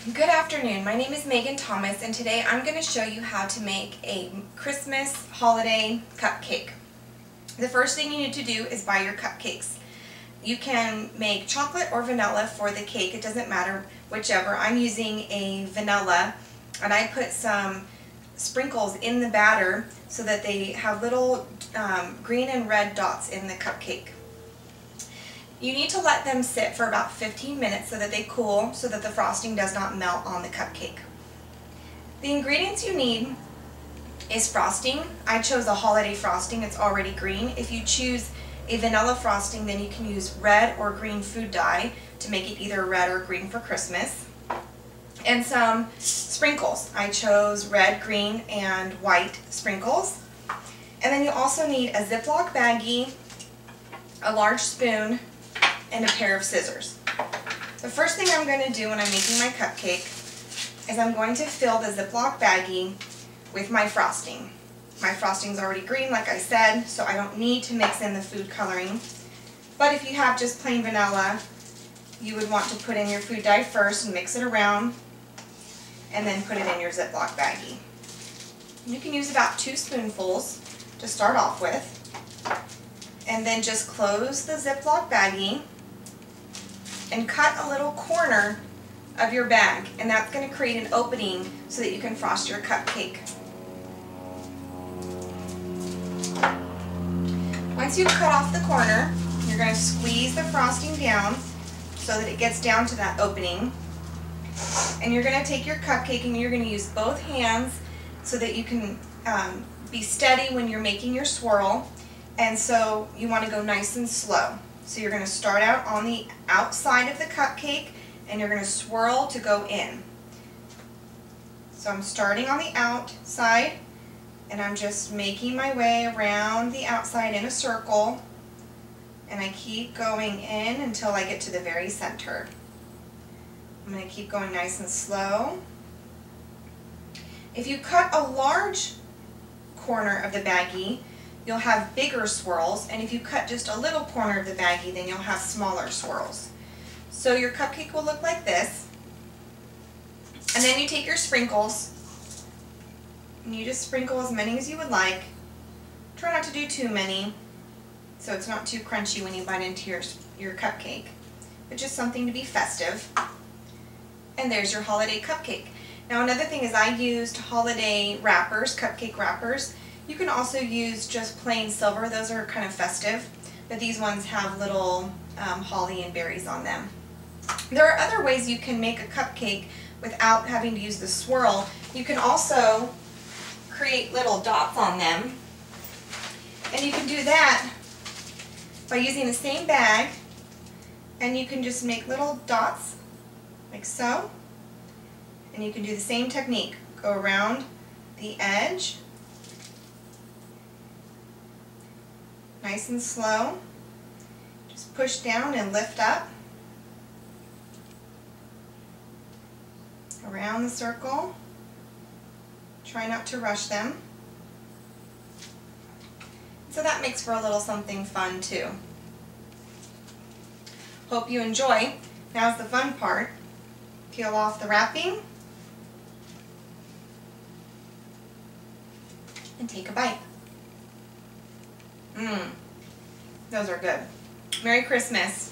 Good afternoon. My name is Megan Thomas, and today I'm going to show you how to make a Christmas holiday cupcake. The first thing you need to do is buy your cupcakes. You can make chocolate or vanilla for the cake. It doesn't matter, whichever. I'm using a vanilla, and I put some sprinkles in the batter so that they have little green and red dots in the cupcake. You need to let them sit for about 15 minutes so that they cool, so that the frosting does not melt on the cupcake. The ingredients you need is frosting. I chose a holiday frosting. It's already green. If you choose a vanilla frosting, then you can use red or green food dye to make it either red or green for Christmas. And some sprinkles. I chose red, green, and white sprinkles. And then you also need a Ziploc baggie, a large spoon, and a pair of scissors. The first thing I'm going to do when I'm making my cupcake is I'm going to fill the Ziploc baggie with my frosting. My frosting's already green, like I said, so I don't need to mix in the food coloring. But if you have just plain vanilla, you would want to put in your food dye first and mix it around, and then put it in your Ziploc baggie. You can use about 2 spoonfuls to start off with, and then just close the Ziploc baggie and cut a little corner of your bag, and that's going to create an opening so that you can frost your cupcake. Once you've cut off the corner, you're going to squeeze the frosting down so that it gets down to that opening, and you're going to take your cupcake and you're going to use both hands so that you can be steady when you're making your swirl, and so you want to go nice and slow. So you're going to start out on the outside of the cupcake and you're going to swirl to go in. So I'm starting on the outside and I'm just making my way around the outside in a circle, and I keep going in until I get to the very center. I'm going to keep going nice and slow. If you cut a large corner of the baggie, you'll have bigger swirls, and if you cut just a little corner of the baggie, then you'll have smaller swirls. So your cupcake will look like this. And then you take your sprinkles, and you just sprinkle as many as you would like. Try not to do too many, so it's not too crunchy when you bite into your cupcake, but just something to be festive. And there's your holiday cupcake. Now another thing is I used holiday wrappers, cupcake wrappers. You can also use just plain silver. Those are kind of festive, but these ones have little holly and berries on them. There are other ways you can make a cupcake without having to use the swirl. You can also create little dots on them, and you can do that by using the same bag, and you can just make little dots like so, and you can do the same technique. Go around the edge, nice and slow. Just push down and lift up around the circle. Try not to rush them. So that makes for a little something fun too. Hope you enjoy. Now's the fun part. Peel off the wrapping and take a bite. Those are good. Merry Christmas.